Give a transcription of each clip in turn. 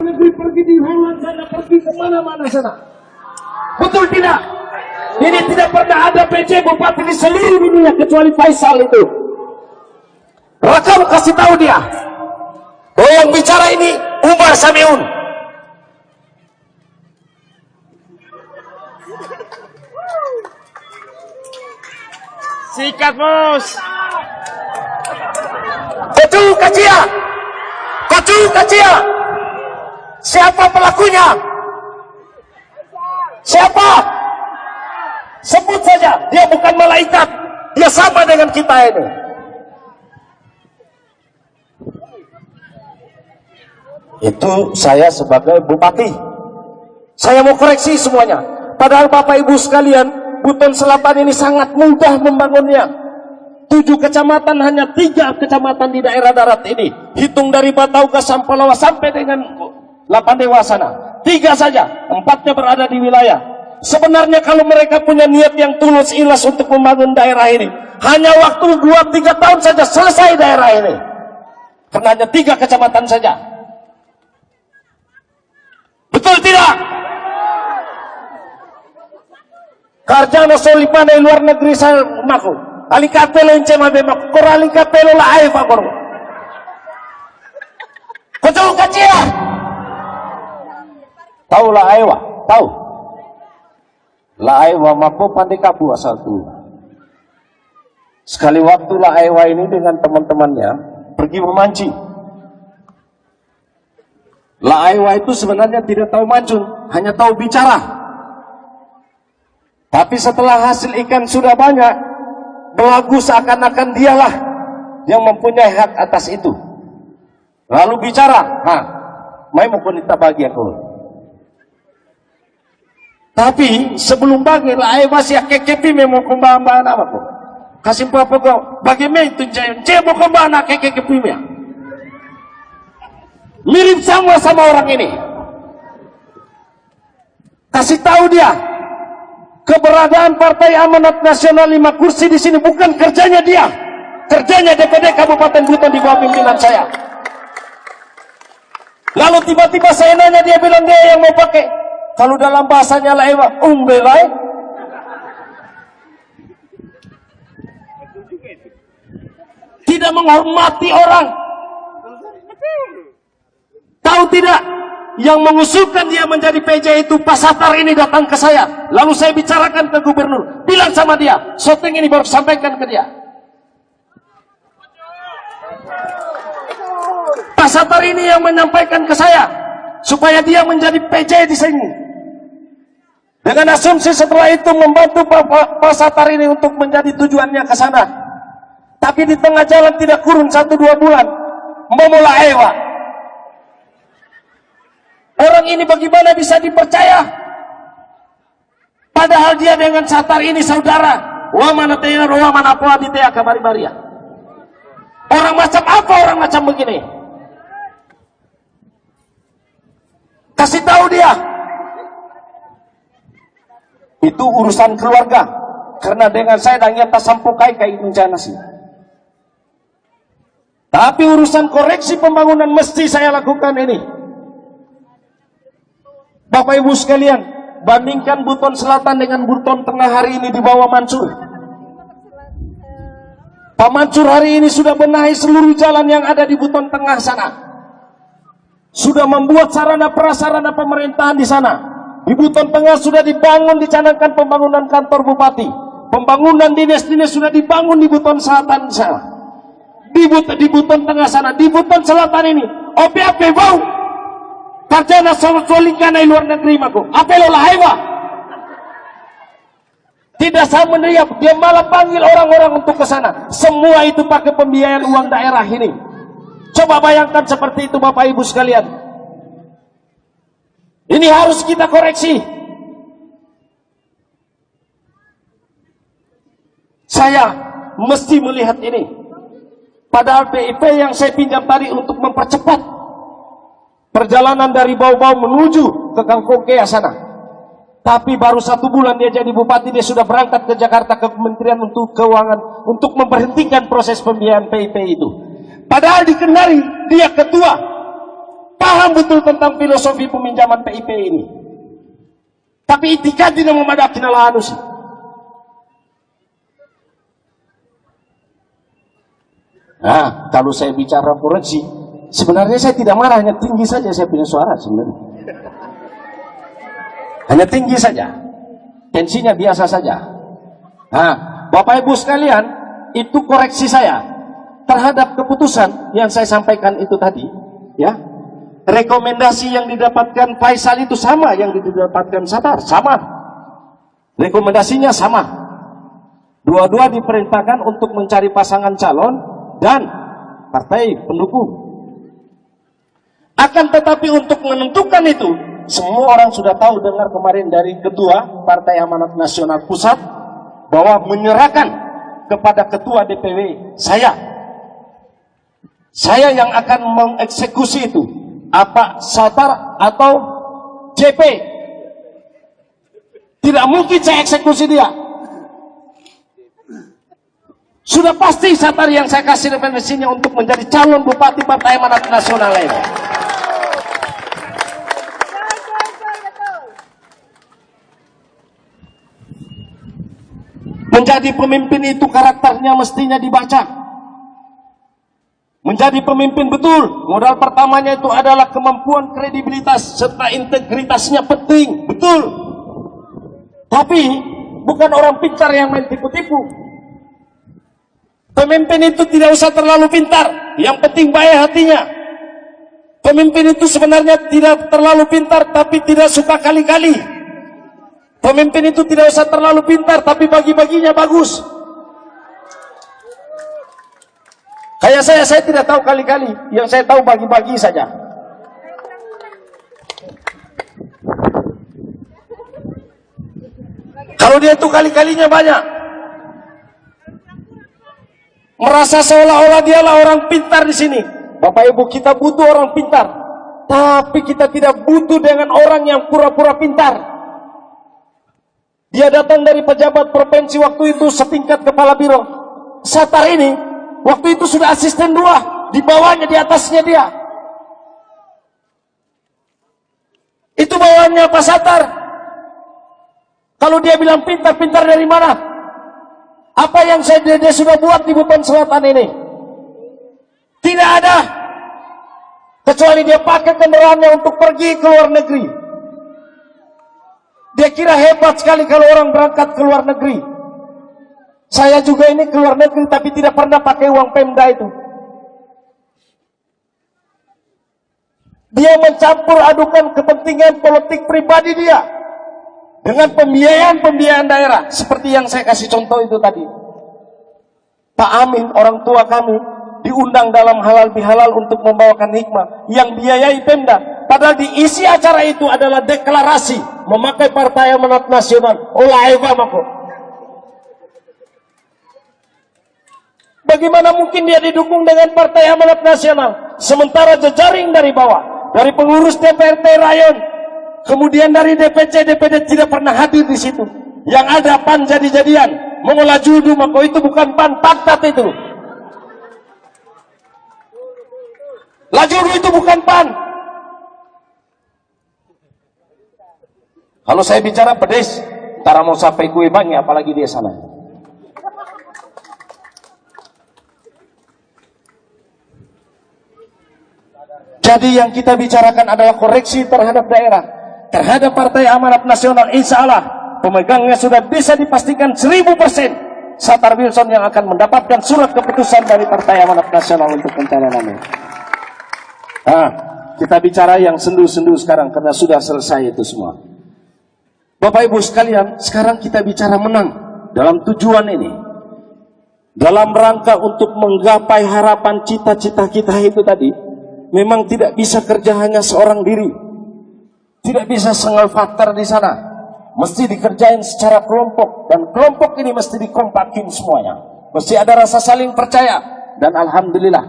negeri, pergi di Holland sana, pergi kemana-mana sana. Betul tidak? Ini tidak pernah ada PJ bupati di seluruh dunia kecuali Faisal itu. Rekam kasih tahu dia bahwa yang bicara ini Umar Samiun. Sikat bos. Kocu Kacia. Kocu Kacia. Siapa pelakunya? Siapa? Sebut saja. Dia bukan malaikat. Dia sama dengan kita ini. Itu saya sebagai bupati. Saya mau koreksi semuanya. Padahal Bapak Ibu sekalian, Buton Selatan ini sangat mudah membangunnya. 7 kecamatan, hanya 3 kecamatan di daerah darat ini. Hitung dari Batauga, Sampalawa sampai dengan Lapandewa sana. 3 saja, 4-nya berada di wilayah. Sebenarnya kalau mereka punya niat yang tulus ikhlas untuk membangun daerah ini, hanya waktu 2-3 tahun saja selesai daerah ini. Karena hanya 3 kecamatan saja. Betul tidak? Karjana solipane luar negeri saya maku. Alikapelo incema be maku. Kor alikapelo la ay fa kor. Kocok kacia. Tahu la aywa, tahu. La aywa maku pandai kabu asal tu. Sekali waktu la aywa ini dengan teman-temannya pergi memancing. La aywa itu sebenarnya tidak tahu mancung, hanya tahu bicara. Tapi setelah hasil ikan sudah banyak, berlagu seakan-akan dialah yang mempunyai hak atas itu. Lalu bicara, mai mau kita bagi aku. Tapi sebelum bagi, lah masih kekepi memang kembang-kembang apa kok? Kasih apa kok? Bagaimana itu cebo kembang kekepi ya? Mirip sama orang ini. Kasih tahu dia. Keberadaan Partai Amanat Nasional 5 kursi di sini bukan kerjanya dia, kerjanya DPD Kabupaten Buton di bawah pimpinan saya. Lalu tiba-tiba saya nanya, dia bilang dia yang mau pakai. Kalau dalam bahasanya laewa, umbelai. Tidak menghormati orang. Tahu tidak? Yang mengusulkan dia menjadi PJ itu Pak Satar ini datang ke saya. Lalu saya bicarakan ke gubernur. Bilang sama dia, syuting ini baru sampaikan ke dia. Pak Satar ini yang menyampaikan ke saya supaya dia menjadi PJ di sini. Dengan asumsi setelah itu membantu Pak Satar ini untuk menjadi tujuannya ke sana. Tapi di tengah jalan tidak kurun 1-2 bulan memulai ewa. Orang ini bagaimana bisa dipercaya? Padahal dia dengan Satar ini saudara. Wa mana tayar wa mana apa ditea kabari-baria. Orang macam apa orang macam begini? Kasih tahu dia. Itu urusan keluarga. Karena dengan saya dan nyata sampukai kayak bencana sih. Tapi urusan koreksi pembangunan mesti saya lakukan ini. Bapak Ibu sekalian, bandingkan Buton Selatan dengan Buton Tengah hari ini di bawah Mansur. Pak Mansur hari ini sudah benahi seluruh jalan yang ada di Buton Tengah sana. Sudah membuat sarana prasarana pemerintahan di sana. Di Buton Tengah sudah dibangun, dicanangkan pembangunan kantor bupati. Pembangunan dinas-dinas sudah dibangun di Buton Selatan sana. Di Buton Tengah sana, di Buton Selatan ini, OPAP bau. Karjana solingkan di luar negeri mako. Apelo lahewa. Tidak sama meneriak, dia malah panggil orang-orang untuk ke sana. Semua itu pakai pembiayaan uang daerah ini. Coba bayangkan seperti itu Bapak Ibu sekalian. Ini harus kita koreksi. Saya mesti melihat ini. Padahal PIP yang saya pinjam tadi untuk mempercepat perjalanan dari Bau-Bau menuju ke Kangkongkea sana. Tapi baru 1 bulan dia jadi bupati, dia sudah berangkat ke Jakarta ke Kementerian untuk Keuangan untuk memberhentikan proses pembiayaan PIP itu. Padahal di Kendari dia ketua paham betul tentang filosofi peminjaman PIP ini. Tapi itikad tidak memadaki nala anu sih. Nah, kalau saya bicara koreksi, sebenarnya saya tidak marah, hanya tinggi saja saya punya suara sebenarnya. Hanya tinggi saja. Tensinya biasa saja. Nah, Bapak Ibu sekalian, itu koreksi saya terhadap keputusan yang saya sampaikan itu tadi, ya. Rekomendasi yang didapatkan Faisal itu sama yang didapatkan Satar, sama. Rekomendasinya sama. Dua-dua diperintahkan untuk mencari pasangan calon dan partai pendukung. Akan tetapi untuk menentukan itu, semua orang sudah tahu, dengar kemarin dari Ketua Partai Amanat Nasional Pusat bahwa menyerahkan kepada Ketua DPW saya yang akan mengeksekusi itu. Apa Satar atau JP, tidak mungkin saya eksekusi dia. Sudah pasti Satar yang saya kasih referensinya untuk menjadi calon Bupati Partai Amanat Nasional ini. Menjadi pemimpin itu karakternya mestinya dibaca. Menjadi pemimpin betul, modal pertamanya itu adalah kemampuan, kredibilitas, serta integritasnya penting, betul. Tapi bukan orang pintar yang main tipu-tipu. Pemimpin itu tidak usah terlalu pintar, yang penting baik hatinya. Pemimpin itu sebenarnya tidak terlalu pintar, tapi tidak suka kali-kali. Pemimpin itu tidak usah terlalu pintar, tapi bagi-baginya bagus. Kayak saya tidak tahu kali-kali, yang saya tahu bagi-bagi saja. Kalau dia itu kali-kalinya banyak, merasa seolah-olah dialah orang pintar di sini. Bapak Ibu, kita butuh orang pintar, tapi kita tidak butuh dengan orang yang pura-pura pintar. Dia datang dari pejabat provinsi waktu itu setingkat kepala biro. Satar ini waktu itu sudah asisten 2, di bawahnya, di atasnya dia. Itu bawahannya Pak Satar. Kalau dia bilang pintar, pintar dari mana? Apa yang dia sudah buat di Buton Selatan ini? Tidak ada. Kecuali dia pakai kendaraannya untuk pergi ke luar negeri. Dia kira hebat sekali kalau orang berangkat ke luar negeri. Saya juga ini keluar negeri tapi tidak pernah pakai uang Pemda itu. Dia mencampur adukan kepentingan politik pribadi dia dengan pembiayaan daerah seperti yang saya kasih contoh itu tadi. Pak Amin, orang tua kami, diundang dalam halal bihalal untuk membawakan hikmah yang biayai Pemda. Padahal di isi acara itu adalah deklarasi memakai Partai Amanat Nasional. Olah Eva Mako. Bagaimana mungkin dia didukung dengan Partai Amanat Nasional? Sementara jejaring dari bawah, dari pengurus DPRD rayon, kemudian dari DPC, DPD tidak pernah hadir di situ. Yang ada PAN jadi-jadian, mengolah judu, maka itu bukan PAN, pantat itu. Lajudu itu bukan PAN. Kalau saya bicara pedes, ntar mau sampai kue bangi, apalagi dia sana. Jadi yang kita bicarakan adalah koreksi terhadap daerah, terhadap Partai Amanat Nasional. Insya Allah pemegangnya sudah bisa dipastikan 1000% Satar Wilson yang akan mendapatkan surat keputusan dari Partai Amanat Nasional untuk pencalonannya. Nah, kita bicara yang sendu-sendu sekarang karena sudah selesai itu semua. Bapak Ibu sekalian, sekarang kita bicara menang dalam tujuan ini. Dalam rangka untuk menggapai harapan cita-cita kita itu tadi, memang tidak bisa kerja hanya seorang diri. Tidak bisa single factor di sana. Mesti dikerjain secara kelompok. Dan kelompok ini mesti dikompakin semuanya. Mesti ada rasa saling percaya. Dan Alhamdulillah,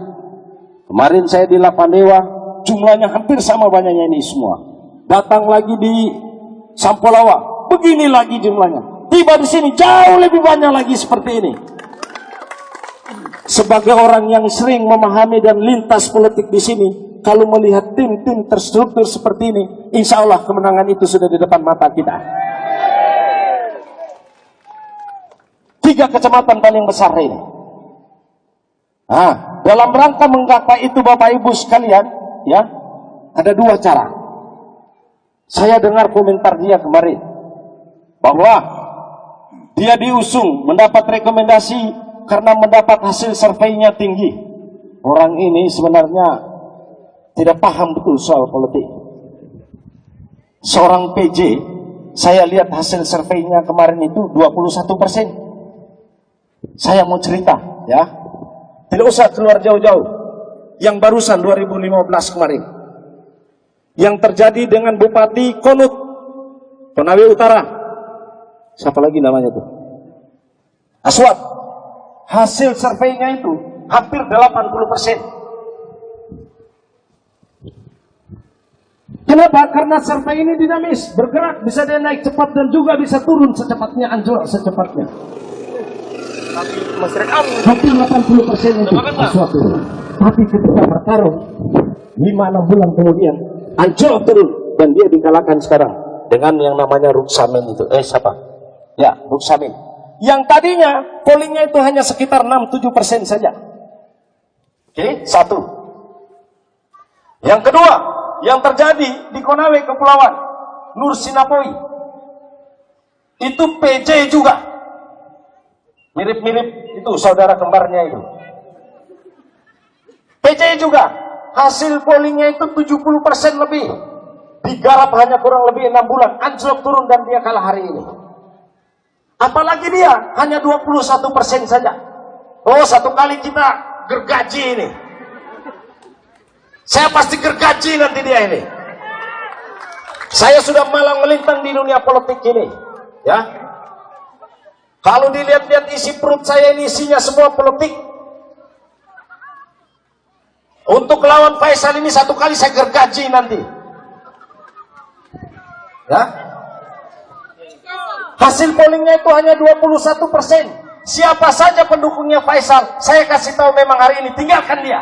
kemarin saya di Lapandewa, jumlahnya hampir sama banyaknya ini semua. Datang lagi di Sampolawa, begini lagi jumlahnya. Tiba di sini jauh lebih banyak lagi seperti ini. Sebagai orang yang sering memahami dan lintas politik di sini, kalau melihat tim-tim terstruktur seperti ini, insya Allah kemenangan itu sudah di depan mata kita. 3 kecamatan paling besar ini. Nah, dalam rangka menggapai itu Bapak Ibu sekalian, ya, ada 2 cara. Saya dengar komentar dia kemarin bahwa dia diusung mendapat rekomendasi karena mendapat hasil surveinya tinggi. Orang ini sebenarnya tidak paham betul soal politik. Seorang PJ, saya lihat hasil surveinya kemarin itu 21%. Saya mau cerita, ya. Tidak usah keluar jauh-jauh. Yang barusan 2015 kemarin. Yang terjadi dengan Bupati Konut, Konawe Utara. Siapa lagi namanya tuh? Aswad. Hasil surveinya itu hampir 80%. Kenapa? Karena survei ini dinamis, bergerak, bisa dia naik cepat dan juga bisa turun secepatnya, anjlok secepatnya. Tapi masyarakat hampir 80% itu Aswad itu. Tapi ketika bertarung 5-6 bulan kemudian anjlok turun dan dia dikalahkan sekarang dengan yang namanya Ruksamin itu. Siapa? Ya, Ruksamin. Yang tadinya pollingnya itu hanya sekitar 6-7% saja. Oke, 1. Yang kedua, yang terjadi di Konawe Kepulauan, Nur Sinapoi, itu PJ juga. Mirip-mirip itu saudara kembarnya itu. PJ juga. Hasil pollingnya itu 70% lebih. Digarap hanya kurang lebih 6 bulan. Anjlok turun dan dia kalah hari ini. Apalagi dia hanya 21% saja. Oh, satu kali kita gergaji ini. Saya pasti gergaji nanti dia ini. Saya sudah malang melintang di dunia politik ini. Ya. Kalau dilihat-lihat isi perut saya ini isinya semua politik. Untuk lawan Faisal ini satu kali saya gergaji nanti. Ya. Hasil pollingnya itu hanya 21%. Siapa saja pendukungnya Faisal, saya kasih tahu memang hari ini tinggalkan dia.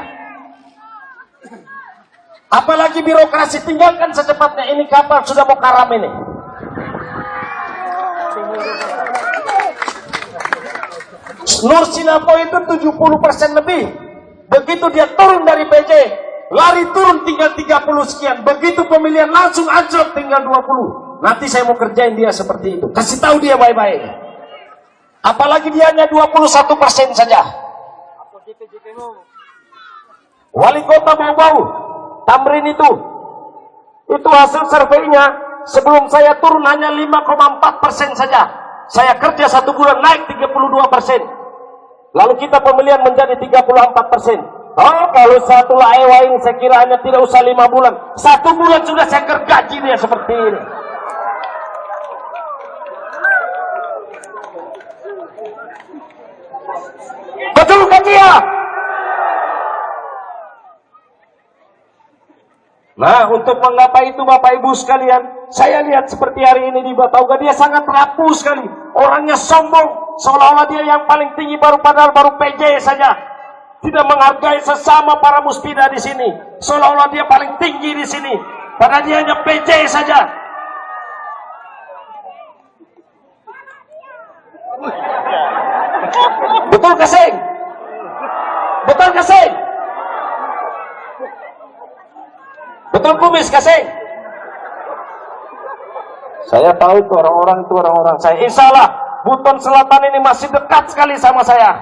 Apalagi birokrasi, tinggalkan secepatnya. Ini kapal sudah mau karam ini. Nur Sinapoi itu 70% lebih. Begitu dia turun dari PJ, lari turun tinggal 30 sekian. Begitu pemilihan langsung anjlok tinggal 20. Nanti saya mau kerjain dia seperti itu. Kasih tahu dia baik-baik. Apalagi dia hanya 21% saja. Wali kota Bau-Bau, Tamrin itu hasil surveinya sebelum saya turun hanya 5,4% saja. Saya kerja 1 bulan naik 32%. Lalu kita pemilihan menjadi 34%. Oh, kalau satu laewaing saya kira hanya tidak usah 5 bulan. 1 bulan sudah saya gergaji dia seperti ini. Betul kan dia? Nah, untuk menggapai itu Bapak Ibu sekalian, saya lihat seperti hari ini di Batauga, dia sangat rapuh sekali. Orangnya sombong, seolah-olah dia yang paling tinggi, padahal baru PJ saja. Tidak menghargai sesama para muspida di sini. Seolah-olah dia paling tinggi di sini, padahal dia hanya PJ saja. Betul kasing? Betul kasing? Betul kumis kasing? Saya tahu itu orang-orang saya. Insya Allah Buton Selatan ini masih dekat sekali sama saya.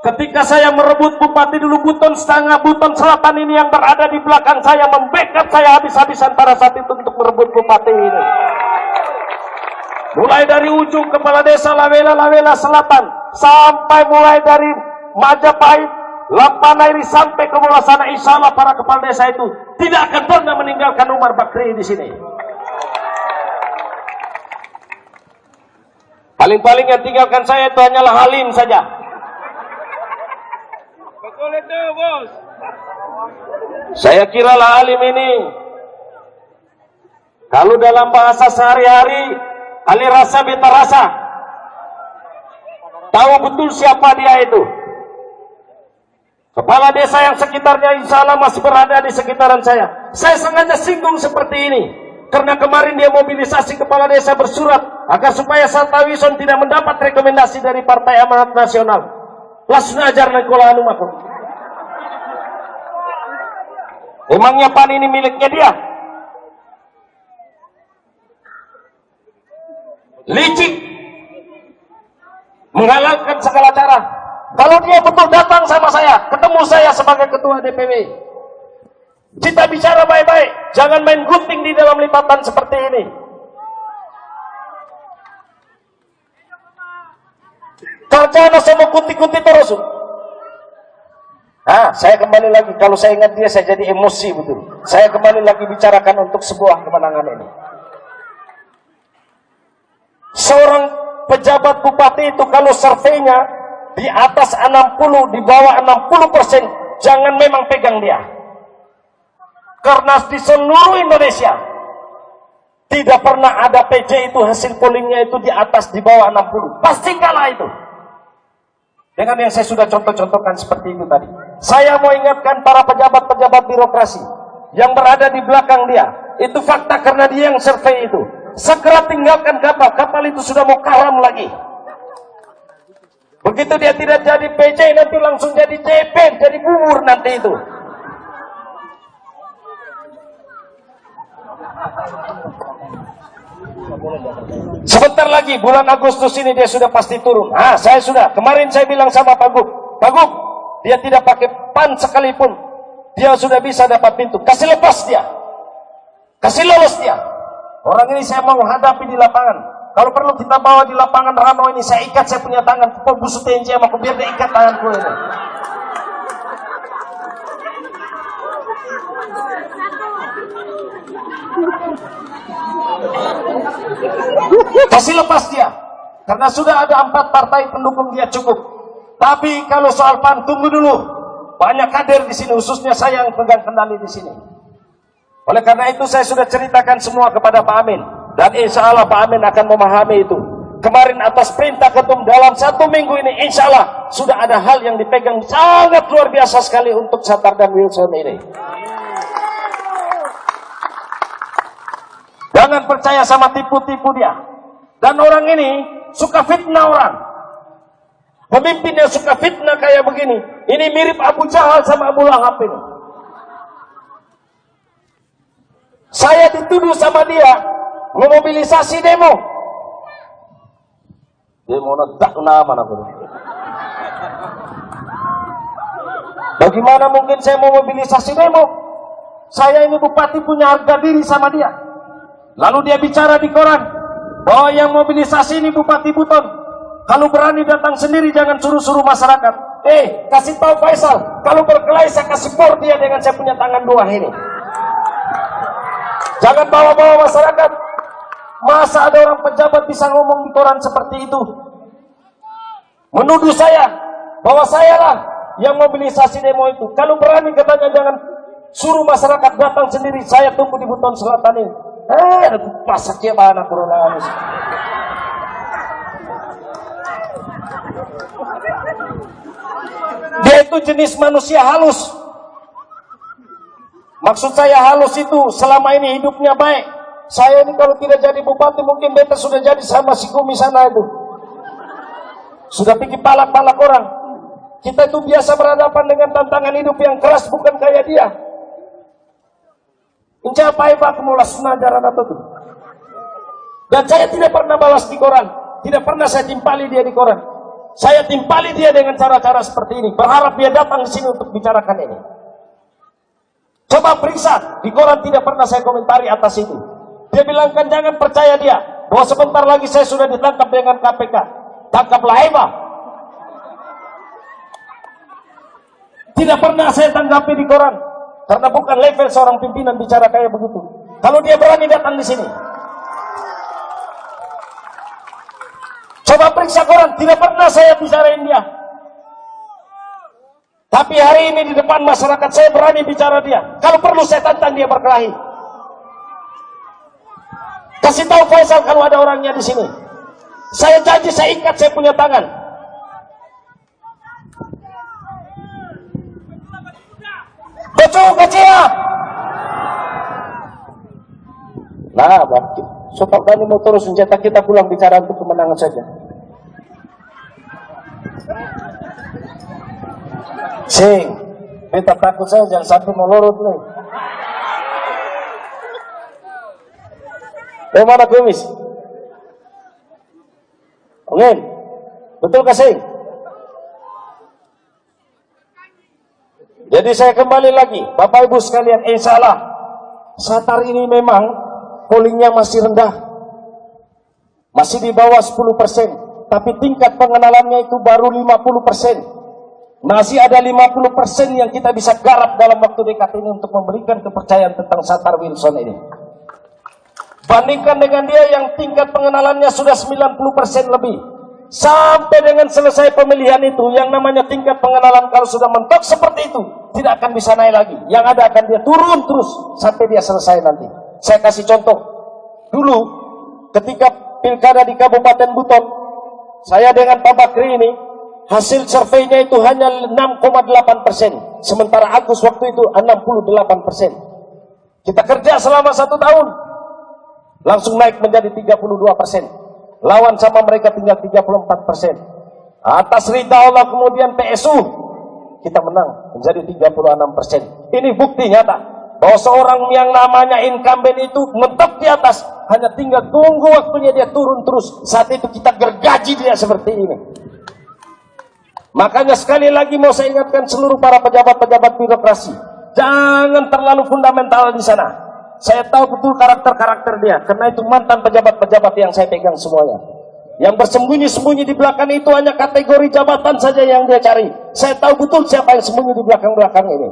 Ketika saya merebut bupati dulu, Buton Selatan ini yang berada di belakang saya membackup saya habis-habisan pada saat itu untuk merebut bupati ini. Mulai dari ujung kepala desa Lawela Selatan, sampai mulai dari Majapahit, Lampanairi sampai ke bawah sana, insya Allah para kepala desa itu tidak akan pernah meninggalkan Umar Bakri di sini. Paling-paling yang tinggalkan saya itu hanyalah Halim saja. Betul itu, Bos. Saya kiralah Halim ini, kalau dalam bahasa sehari-hari, Ali rasa beta rasa. Tahu betul siapa dia itu. Kepala desa yang sekitarnya insya Allah masih berada di sekitaran saya. Saya sengaja singgung seperti ini karena kemarin dia mobilisasi kepala desa bersurat agar supaya Santa Wison tidak mendapat rekomendasi dari Partai Amanat Nasional. Langsung ajar Nikola Anumaku. Emangnya PAN ini miliknya dia? Licik, menghalalkan segala cara. Kalau dia betul datang sama saya, ketemu saya sebagai ketua DPW, kita bicara baik-baik, jangan main gunting di dalam lipatan seperti ini. Karena saya mau kunti-kunti terus. Saya kembali lagi, kalau saya ingat dia, saya jadi emosi betul. Saya kembali lagi bicarakan untuk sebuah kemenangan ini. Seorang pejabat bupati itu kalau surveinya di atas 60, di bawah 60%, jangan memang pegang dia. Karena di seluruh Indonesia tidak pernah ada PJ itu hasil pollingnya itu di atas, di bawah 60. Pasti kalah itu. Dengan yang saya sudah contoh-contohkan seperti itu tadi. Saya mau ingatkan para pejabat-pejabat birokrasi yang berada di belakang dia. Itu fakta karena dia yang survei itu. Segera tinggalkan kapal. Kapal itu sudah mau karam lagi. Begitu dia tidak jadi PJ, nanti langsung jadi CP, jadi bubur nanti itu. Sebentar lagi, bulan Agustus ini dia sudah pasti turun. Saya sudah, kemarin saya bilang sama Pak Gub, dia tidak pakai PAN sekalipun, dia sudah bisa dapat pintu. Kasih lepas dia. Kasih lolos dia. Orang ini saya mau hadapi di lapangan. Kalau perlu kita bawa di lapangan Rano ini, saya ikat saya punya tangan, kepala busuk TNC sama aku, biar dia ikat tanganku ini. Kasih lepas dia, karena sudah ada 4 partai pendukung dia cukup. Tapi kalau soal PAN, tunggu dulu. Banyak kader di sini, khususnya saya yang pegang kendali di sini. Oleh karena itu saya sudah ceritakan semua kepada Pak Amin. Dan insya Allah Pak Amin akan memahami itu. Kemarin atas perintah ketum dalam 1 minggu ini insya Allah sudah ada hal yang dipegang sangat luar biasa sekali untuk Satar dan Wilson ini. Jangan percaya sama tipu-tipu dia. Dan orang ini suka fitnah orang. Pemimpinnya suka fitnah kayak begini. Ini mirip Abu Jahal sama Abu Lahab ini. Saya dituduh sama dia memobilisasi demo. Demo tak nama aku. Bagaimana mungkin saya mau mobilisasi demo? Saya ini bupati punya harga diri sama dia. Lalu dia bicara di koran bahwa yang mobilisasi ini Bupati Buton. Kalau berani datang sendiri, jangan suruh-suruh masyarakat. Kasih tahu Faisal, kalau berkelahi saya kasih por dia dengan saya punya tangan 2 ini. Jangan bawa-bawa masyarakat. Masa ada orang pejabat bisa ngomong di koran seperti itu? Menuduh saya bahwa saya lah yang mobilisasi demo itu. Kalau berani katanya jangan suruh masyarakat datang sendiri. Saya tunggu di Buton Selatan ini. Pasaknya mana corona. Dia itu jenis manusia halus. Maksud saya halus itu selama ini hidupnya baik. Saya ini kalau tidak jadi bupati mungkin beta sudah jadi sama si Kumi sana itu. Sudah bikin palak-palak orang. Kita itu biasa berhadapan dengan tantangan hidup yang keras, bukan kayak dia. Mencapai pak kemulas najaran apa tuh. Dan saya tidak pernah balas di koran. Tidak pernah saya timpali dia di koran. Saya timpali dia dengan cara-cara seperti ini. Berharap dia datang di sini untuk bicarakan ini. Coba periksa, di koran tidak pernah saya komentari atas itu. Dia bilangkan jangan percaya dia, bahwa sebentar lagi saya sudah ditangkap dengan KPK. Tangkaplah Eva. Tidak pernah saya tanggapi di koran, karena bukan level seorang pimpinan bicara kayak begitu. Kalau dia berani datang di sini, coba periksa koran, tidak pernah saya bicarain dia. Tapi hari ini di depan masyarakat saya berani bicara dia. Kalau perlu saya tantang dia berkelahi. Kasih tahu Faisal kalau ada orangnya di sini. Saya janji saya ikat saya punya tangan. Nah, berarti Sopak Bani mau terus senjata kita pulang bicara untuk kemenangan saja. Sing, beta takut saya jangan sampai melorot nih. Mana kumis? Angin, betul kasih. Jadi saya kembali lagi, Bapak Ibu sekalian, insya Allah Satar ini memang pollingnya masih rendah, masih di bawah 10%, tapi tingkat pengenalannya itu baru 50%. Masih ada 50% yang kita bisa garap dalam waktu dekat ini untuk memberikan kepercayaan tentang Satar Wilson ini. Bandingkan dengan dia yang tingkat pengenalannya sudah 90% lebih. Sampai dengan selesai pemilihan itu, yang namanya tingkat pengenalan kalau sudah mentok seperti itu, tidak akan bisa naik lagi. Yang ada akan dia turun terus sampai dia selesai nanti. Saya kasih contoh. Dulu ketika pilkada di Kabupaten Buton, saya dengan Pak Bakri ini, hasil surveinya itu hanya 6,8%. Sementara Agus waktu itu 68%. Kita kerja selama 1 tahun, langsung naik menjadi 32%. Lawan sama mereka tinggal 34%. Atas rida Allah kemudian PSU, kita menang menjadi 36%. Ini bukti nyata bahwa seorang yang namanya incumbent itu mentok di atas, hanya tinggal tunggu waktunya dia turun terus. Saat itu kita gergaji dia seperti ini. Makanya sekali lagi mau saya ingatkan seluruh para pejabat-pejabat birokrasi, jangan terlalu fundamental di sana. Saya tahu betul karakter-karakter dia, karena itu mantan pejabat-pejabat yang saya pegang semuanya. Yang bersembunyi-sembunyi di belakang itu hanya kategori jabatan saja yang dia cari. Saya tahu betul siapa yang sembunyi di belakang-belakang ini.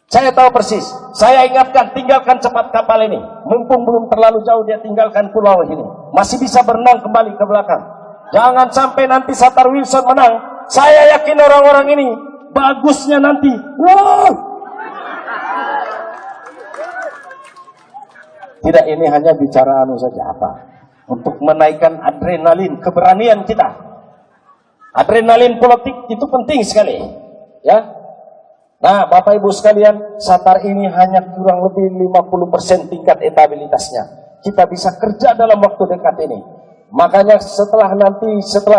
Saya tahu persis. Saya ingatkan, tinggalkan cepat kapal ini. Mumpung belum terlalu jauh dia tinggalkan pulau ini. Masih bisa berenang kembali ke belakang. Jangan sampai nanti Satar Wilson menang. Saya yakin orang-orang ini bagusnya nanti. Wah! Tidak, ini hanya bicara saja apa? Untuk menaikkan adrenalin, keberanian kita. Adrenalin politik itu penting sekali, ya. Nah, Bapak Ibu sekalian, Satar ini hanya kurang lebih 50% tingkat elektabilitasnya. Kita bisa kerja dalam waktu dekat ini. Makanya setelah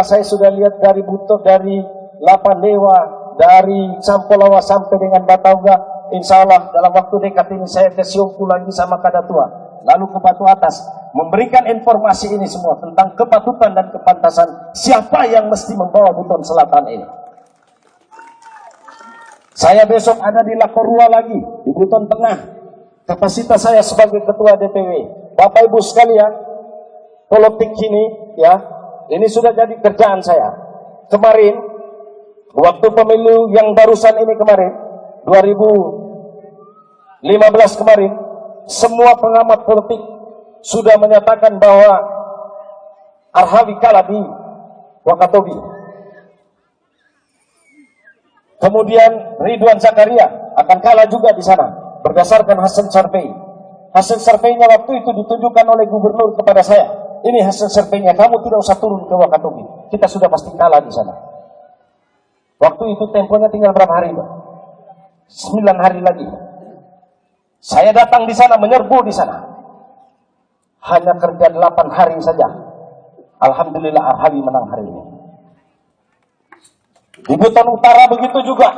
saya sudah lihat dari Buto, dari Lapan Dewa, dari Sampolawa sampai dengan Batauga, insya Allah dalam waktu dekat ini saya ke Siungku lagi sama Kadatua, lalu ke Batu Atas, memberikan informasi ini semua tentang kepatutan dan kepantasan siapa yang mesti membawa Buton Selatan ini. Saya besok ada di Lakorua lagi, di Buton Tengah. Kapasitas saya sebagai ketua DPW. Bapak Ibu sekalian, politik ini, ya, ini sudah jadi kerjaan saya. Kemarin, waktu pemilu yang barusan ini kemarin, 2015 kemarin, semua pengamat politik sudah menyatakan bahwa Arhawi kalah di Wakatobi. Kemudian Ridwan Zakaria akan kalah juga di sana berdasarkan hasil survei. Hasil surveinya waktu itu ditujukan oleh gubernur kepada saya. Ini hasil surveinya, kamu tidak usah turun ke Wakatobi. Kita sudah pasti kalah di sana. Waktu itu temponya tinggal berapa hari, Pak? 9 hari lagi. Saya datang di sana, menyerbu di sana. Hanya kerja 8 hari saja. Alhamdulillah Arhawi menang hari ini. Di Buton Utara begitu juga.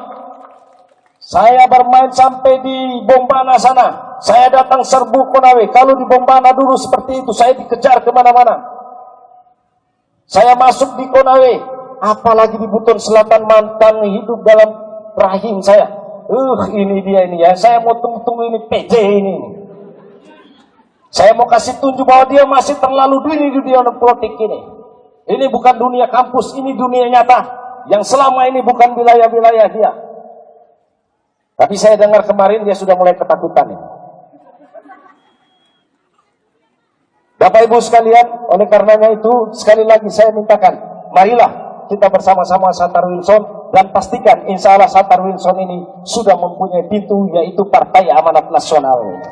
Saya bermain sampai di Bombana sana. Saya datang serbu Konawe. Kalau di Bombana dulu seperti itu, saya dikejar kemana-mana. Saya masuk di Konawe. Apalagi di Buton Selatan, mantan hidup dalam rahim saya. Ini dia ini ya. Saya mau tunggu ini PJ ini. Saya mau kasih tunjuk bahwa dia masih terlalu dini di dunia politik ini. Ini bukan dunia kampus, ini dunia nyata. Yang selama ini bukan wilayah-wilayah dia. Tapi saya dengar kemarin dia sudah mulai ketakutan ini. Bapak Ibu sekalian, oleh karenanya itu sekali lagi saya mintakan, marilah kita bersama-sama Satar Wilson dan pastikan insya Allah Satar Wilson ini sudah mempunyai pintu, yaitu Partai Amanat Nasional.